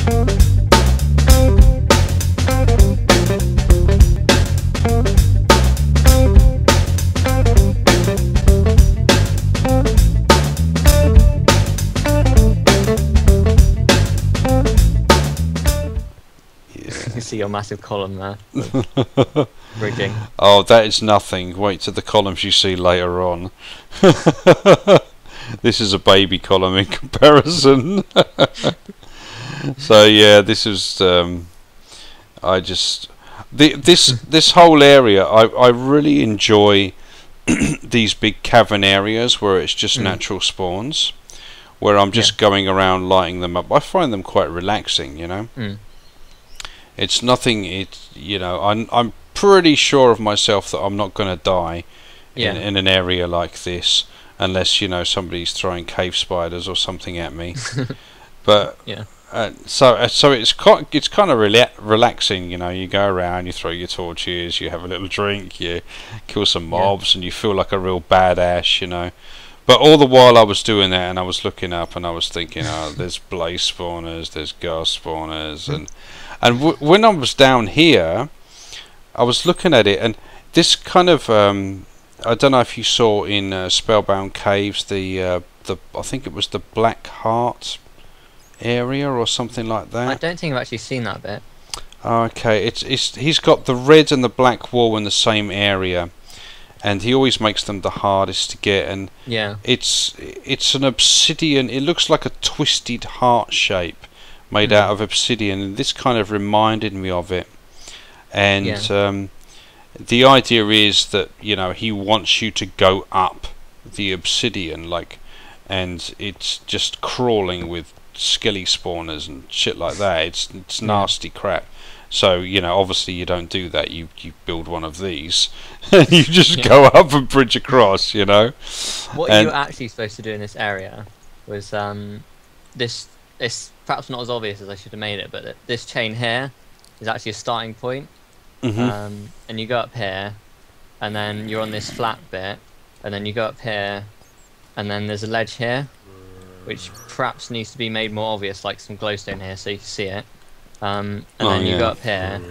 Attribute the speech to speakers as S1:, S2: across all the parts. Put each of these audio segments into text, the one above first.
S1: You see your massive column there. Bridging.
S2: Oh, that is nothing. Wait till the columns you see later on. This is a baby column in comparison. So yeah, this is this whole area. I really enjoy these big cavern areas where it's just natural spawns, where I'm just going around lighting them up. I find them quite relaxing, you know. It's nothing. I'm pretty sure of myself that I'm not going to die in an area like this, unless somebody's throwing cave spiders or something at me. But so it's kind of relaxing. You go around, you throw your torches, you have a little drink, you kill some mobs, and you feel like a real badass. But all the while I was doing that, and I was looking up, and I was thinking, oh, there's blaze spawners, there's gas spawners, and when I was down here, I was looking at it, and this kind of I don't know if you saw in Spellbound Caves the I think it was the Black Heart area or something like that.
S1: I don't think I've actually seen that bit.
S2: Okay, he's got the red and the black wall in the same area, and he always makes them the hardest to get. And it's an obsidian. It looks like a twisted heart shape made out of obsidian, and this kind of reminded me of it. And the idea is that he wants you to go up the obsidian, and it's just crawling with skelly spawners and shit like that. It's nasty crap. So obviously you don't do that. You build one of these, and you just go up and bridge across.
S1: What you're actually supposed to do in this area was this. It's perhaps not as obvious as I should have made it, but this chain here is actually a starting point. And you go up here, and then you're on this flat bit, and then you go up here, and then there's a ledge here, which perhaps needs to be made more obvious, like some glowstone here so you can see it. And then you go up here,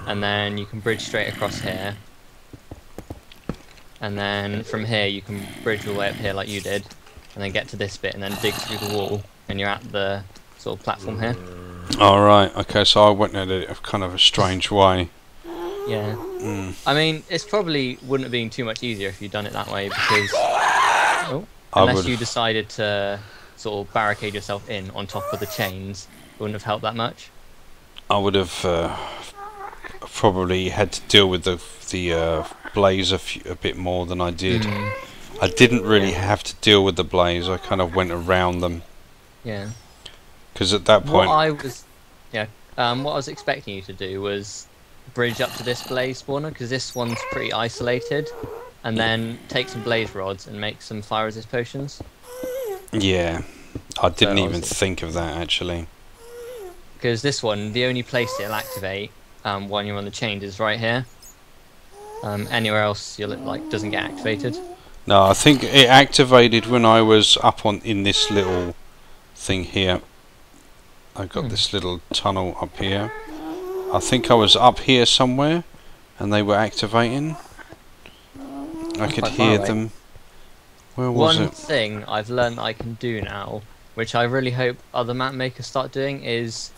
S1: and then you can bridge straight across here, and then from here you can bridge all the way up here like you did, and then get to this bit and then dig through the wall, and you're at the sort of platform here.
S2: Alright, okay, so I went at it kind of a strange way.
S1: Yeah. I mean, it's probably wouldn't have been too much easier if you'd done it that way, because unless you decided to sort of barricade yourself in on top of the chains, it wouldn't have helped that much.
S2: I would have probably had to deal with the blaze a bit more than I did. I didn't really have to deal with the blaze. I kind of went around them.
S1: Yeah.
S2: Because at that point,
S1: what I was expecting you to do was bridge up to this blaze spawner, because this one's pretty isolated, and then take some blaze rods and make some fire resist potions.
S2: Yeah, I didn't even think of that actually.
S1: Because this one, the only place it'll activate when you're on the chains is right here. Anywhere else, doesn't get activated.
S2: No, I think it activated when I was up in this little thing here. I got this little tunnel up here. I think I was up here somewhere, and they were activating. I could hear them. Where was it?
S1: One thing I've learned I can do now, which I really hope other map makers start doing, is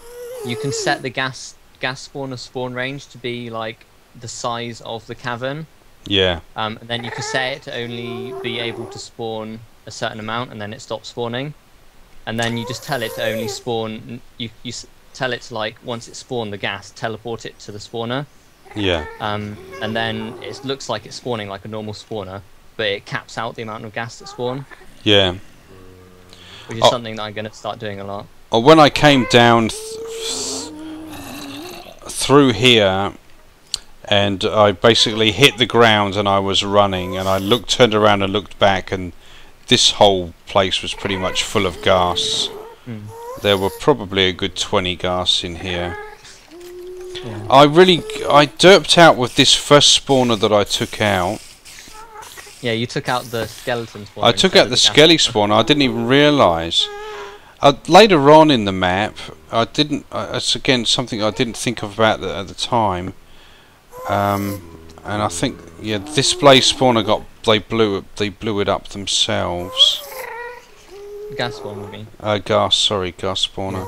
S1: you can set the gas spawner spawn range to be like the size of the cavern.
S2: Yeah.
S1: And then you can set it to only be able to spawn a certain amount, and then it stops spawning. And then you just tell it to only spawn. You tell it to, once it's spawned the gas, teleport it to the spawner.
S2: Yeah.
S1: And then it looks like it's spawning like a normal spawner, but it caps out the amount of gas that spawn.
S2: Yeah.
S1: Which is something that I'm going to start doing a lot.
S2: When I came down through here, and I basically hit the ground, and I was running, and I turned around and looked back, and this whole place was pretty much full of gas. There were probably a good 20 gas in here. Yeah. I derped out with this first spawner that I took out.
S1: Yeah, you took out the skeleton spawner.
S2: I took out the skelly spawner. I didn't even realise. Later on in the map, I didn't. It's again something I didn't think of about at the time. And I think, yeah, this blaze spawner they blew it up themselves.
S1: Gas spawner, you mean?
S2: Gas spawner.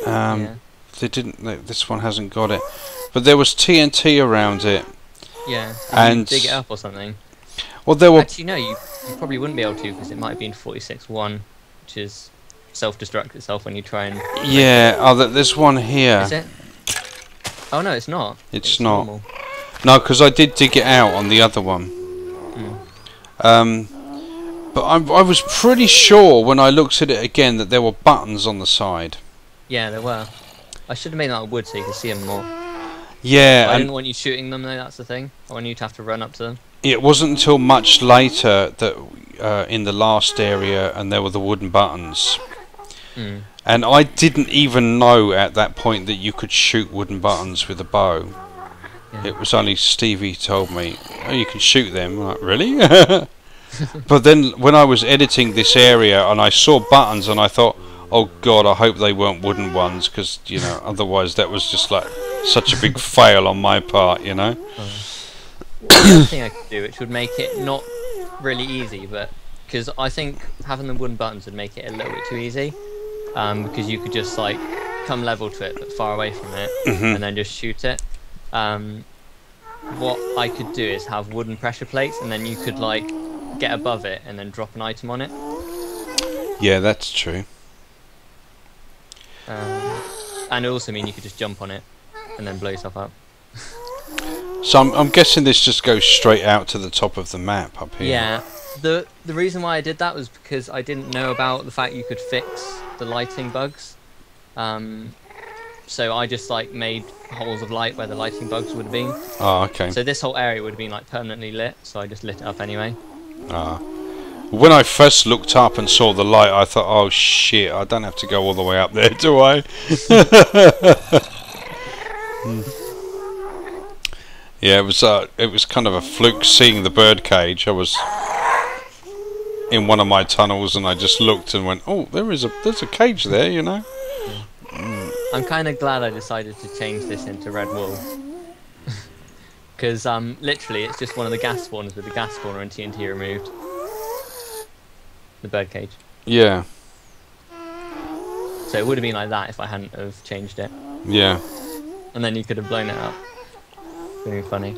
S1: Yeah.
S2: They didn't. This one hasn't got it, but there was TNT around it.
S1: Yeah.
S2: And
S1: dig it up or something.
S2: Well, there were.
S1: Actually, no, you probably wouldn't be able to because it might have been 46-1, which is self-destruct itself when you try and.
S2: Yeah. Oh, there's one here.
S1: Is it? Oh no, it's not.
S2: It's not.
S1: Normal.
S2: No, because I did dig it out on the other one. But I was pretty sure when I looked at it again that there were buttons on the side.
S1: Yeah, there were. I should have made that out of wood so you could see them more.
S2: Yeah.
S1: I didn't want you shooting them though, that's the thing. I want you to have to run up to them.
S2: It wasn't until much later that in the last area and there were the wooden buttons. And I didn't even know at that point that you could shoot wooden buttons with a bow. Yeah. It was only Stevie told me, oh, you can shoot them. I'm like, really? But then when I was editing this area and I saw buttons and I thought, oh god, I hope they weren't wooden ones, because, you know, otherwise that was just like such a big fail on my part, you know.
S1: The other thing I could do, which would make it not really easy, but because I think having the wooden buttons would make it a little bit too easy, because you could just like come level to it but far away from it and then just shoot it. What I could do is have wooden pressure plates and then you could like get above it and then drop an item on it.
S2: Yeah, that's true.
S1: And it also mean you could just jump on it and then blow yourself up.
S2: So I'm guessing this just goes straight out to the top of the map up here.
S1: Yeah. The reason why I did that was because I didn't know about the fact you could fix the lighting bugs. So I just like made holes of light where the lighting bugs would have been.
S2: Oh, okay.
S1: So this whole area would have been like permanently lit, so I just lit it up anyway.
S2: When I first looked up and saw the light, I thought, oh shit, I don't have to go all the way up there, do I? Yeah, it was kind of a fluke seeing the bird cage. I was in one of my tunnels and I just looked and went, oh, there's a cage there, you know.
S1: I'm kind of glad I decided to change this into red wool. Because literally it's just one of the gas spawners with the gas spawner and TNT removed. The bird cage.
S2: Yeah.
S1: So it would have been like that if I hadn't have changed it.
S2: Yeah.
S1: And then you could have blown it up. Really funny.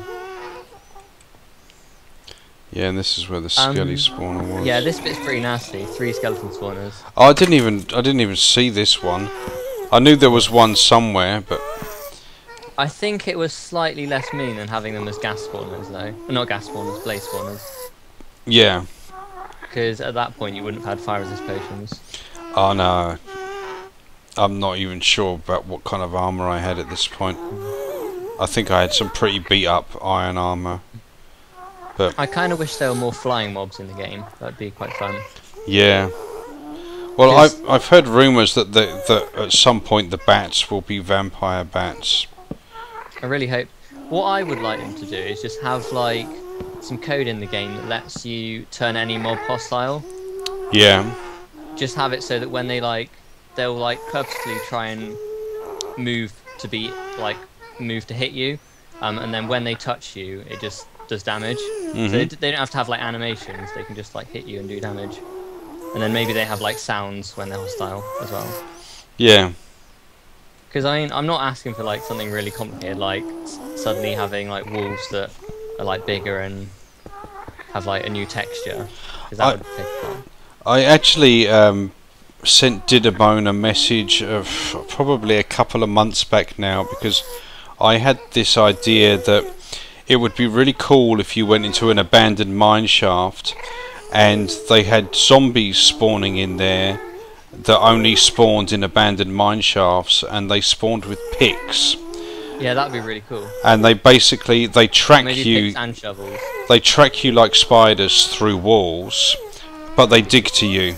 S2: Yeah, and this is where the skelly spawner was.
S1: Yeah, this bit's pretty nasty. 3 skeleton spawners.
S2: Oh, I didn't even see this one. I knew there was one somewhere, but
S1: I think it was slightly less mean than having them as gas spawners, though. Not gas spawners, blaze spawners.
S2: Yeah.
S1: Because at that point you wouldn't have had fire resist potions.
S2: Oh no. I'm not even sure about what kind of armour I had at this point. I think I had some pretty beat up iron armour. But
S1: I kind of wish there were more flying mobs in the game. That'd be quite fun.
S2: Yeah. Well, I've heard rumours that at some point the bats will be vampire bats.
S1: I really hope. What I would like them to do is just have like some code in the game that lets you turn any mob hostile.
S2: Yeah.
S1: Just have it so that when they'll like purposely try and move to hit you, and then when they touch you, it just does damage. So they don't have to have like animations. They can just like hit you and do damage. And then maybe they have like sounds when they're hostile as well.
S2: Yeah.
S1: Because I mean, I'm not asking for like something really complicated, like suddenly having like wolves that are like bigger and have like a new texture. Because that would take a while. I
S2: actually sent Didabone a message of probably a couple of months back now, because I had this idea that it would be really cool if you went into an abandoned mine shaft and they had zombies spawning in there that only spawned in abandoned mine shafts, and they spawned with picks.
S1: Yeah, that'd be really cool.
S2: And they track
S1: Maybe
S2: you.
S1: Picks and shovels.
S2: They track you like spiders through walls, but they dig to you.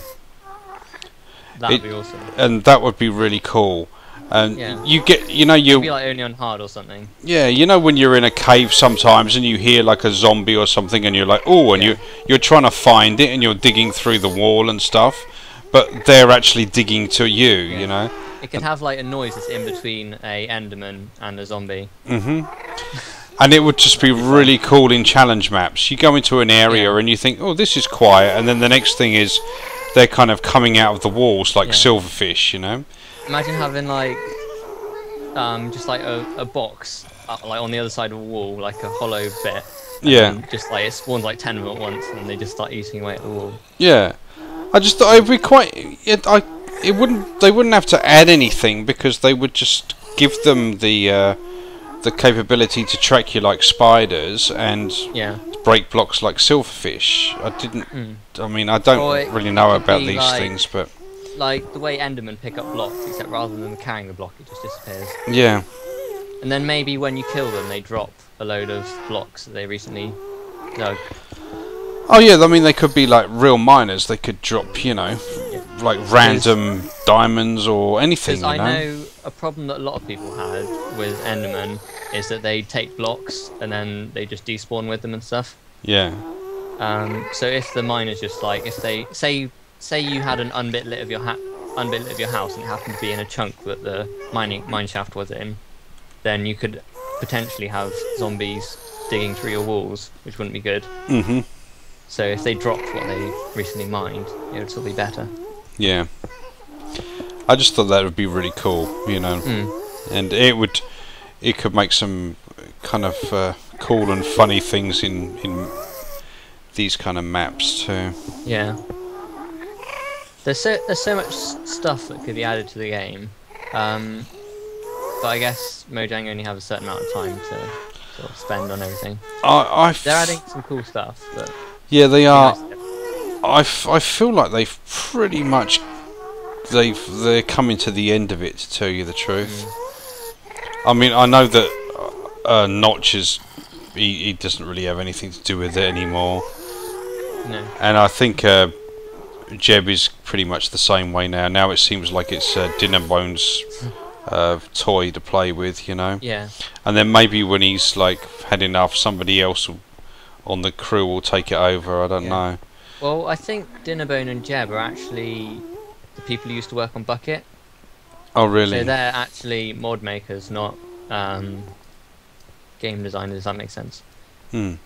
S1: That'd be awesome.
S2: And that would be really cool. And
S1: yeah.
S2: You get, you know,
S1: It'd be like only on hard or something.
S2: Yeah, you know when you're in a cave sometimes and you hear like a zombie or something and you're like, oh, and you're trying to find it and you're digging through the wall and stuff, but they're actually digging to you. You know.
S1: It can have like a noise that's in between a Enderman and a zombie.
S2: And it would just be really cool in challenge maps. You go into an area and you think, oh, this is quiet, and then the next thing is they're kind of coming out of the walls like silverfish, you know.
S1: Imagine having like just like a box like on the other side of a wall, like a hollow bit. And just like it spawns like 10 of them at once, and they just start eating away at the wall. Yeah,
S2: I just thought it'd be quite. They wouldn't have to add anything, because they would just give them the capability to track you like spiders and break blocks like silverfish. I mean, I don't really know about these things, but
S1: like the way Endermen pick up blocks, except rather than carrying the block, it just disappears.
S2: Yeah.
S1: And then maybe when you kill them, they drop a load of blocks that they recently dug.
S2: Oh yeah, I mean, they could be like real miners. They could drop, you know, like random diamonds or anything.
S1: Because I know a problem that a lot of people had with Enderman is that they take blocks and then they just despawn with them and stuff.
S2: Yeah.
S1: So if the miners just like, if they say you had an unbit lit of your house and it happened to be in a chunk that the mine shaft was in, then you could potentially have zombies digging through your walls, which wouldn't be good. So if they dropped what they recently mined, it would still be better.
S2: Yeah. I just thought that would be really cool, you know. And it could make some kind of cool and funny things in these kind of maps too. Yeah.
S1: There's so much stuff that could be added to the game, but I guess Mojang only have a certain amount of time to sort of spend on everything. They're adding some cool stuff, but
S2: yeah, they are. I feel like they've pretty much they're coming to the end of it, to tell you the truth. I mean, I know that Notch he doesn't really have anything to do with it anymore.
S1: No.
S2: And I think Jeb is pretty much the same way now. Now it seems like it's Dinnerbone's toy to play with, you know.
S1: Yeah.
S2: And then maybe when he's like had enough, somebody else on the crew will take it over. I don't know.
S1: Well, I think Dinnerbone and Jeb are actually the people who used to work on Bucket.
S2: Oh, really?
S1: So they're actually mod makers, not game designers. Does that make sense? So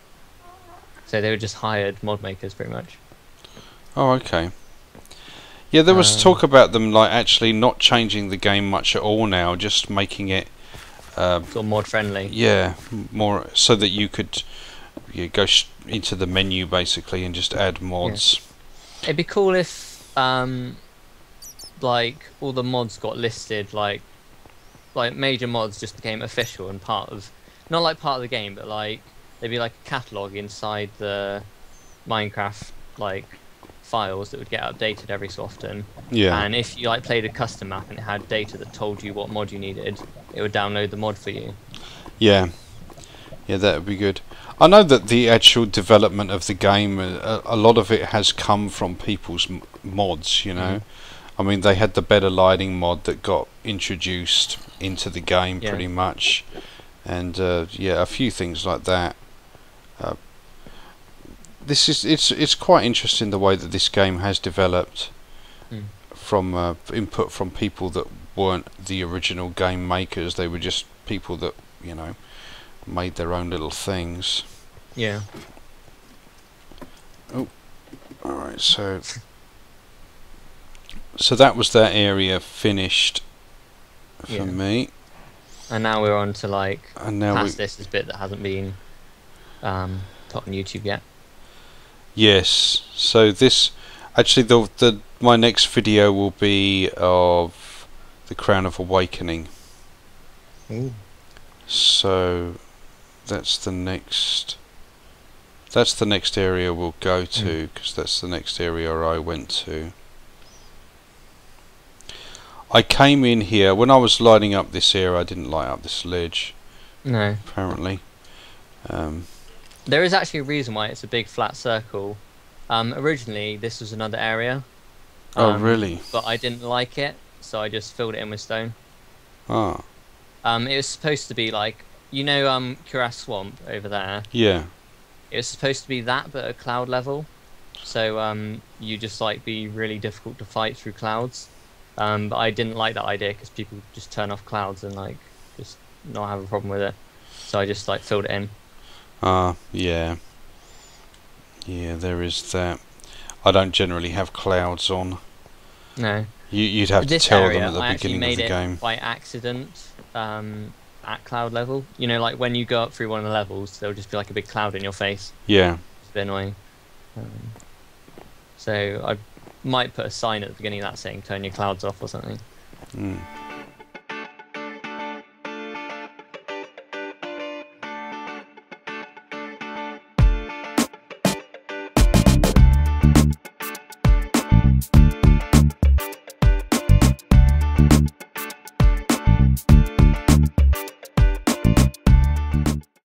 S1: they were just hired mod makers, pretty much.
S2: Oh, okay. Yeah, there was talk about them like actually not changing the game much at all now, just making it
S1: sort of mod friendly.
S2: Yeah, more so that you could go into the menu basically and just add mods.
S1: Yeah. It'd be cool if like all the mods got listed, like major mods just became official and part of, not like part of the game, but like there'd be like a catalogue inside the Minecraft like files that would get updated every so often.
S2: Yeah.
S1: And if you like played a custom map and it had data that told you what mod you needed, it would download the mod for you.
S2: Yeah. Yeah, that would be good. I know that the actual development of the game, a lot of it has come from people's mods, you know. I mean, they had the better lighting mod that got introduced into the game pretty much. And yeah, a few things like that. It's quite interesting the way that this game has developed from input from people that weren't the original game makers. They were just people that, you know, made their own little things.
S1: Yeah.
S2: Oh, all right. So that was that area finished for me. And
S1: now we're on to like past this bit that hasn't been put on YouTube yet.
S2: Yes. So this actually my next video will be of the Crown of Awakening.
S1: Ooh.
S2: So that's the next area we'll go to, because that's the next area I went to. I came in here when I was lighting up this area. I didn't light up this ledge.
S1: No.
S2: Apparently.
S1: There is actually a reason why it's a big flat circle. Originally, this was another area.
S2: Oh, really?
S1: But I didn't like it, so I just filled it in with stone.
S2: Ah.
S1: It was supposed to be like, you know, Cuirass Swamp over there.
S2: Yeah.
S1: It was supposed to be that, but at cloud level. so you just like be really difficult to fight through clouds. But I didn't like that idea because people just turn off clouds and like just not have a problem with it. So I just like filled it in.
S2: Yeah. Yeah, there is that. I don't generally have clouds on.
S1: No.
S2: You'd have
S1: This
S2: to tell
S1: area,
S2: them at the
S1: I
S2: beginning
S1: actually
S2: of the
S1: made it
S2: game.
S1: by accident at cloud level. You know, like when you go up through one of the levels, there'll just be like a big cloud in your face.
S2: Yeah.
S1: It's a bit annoying. So I might put a sign at the beginning of that saying turn your clouds off or something.
S2: Mm.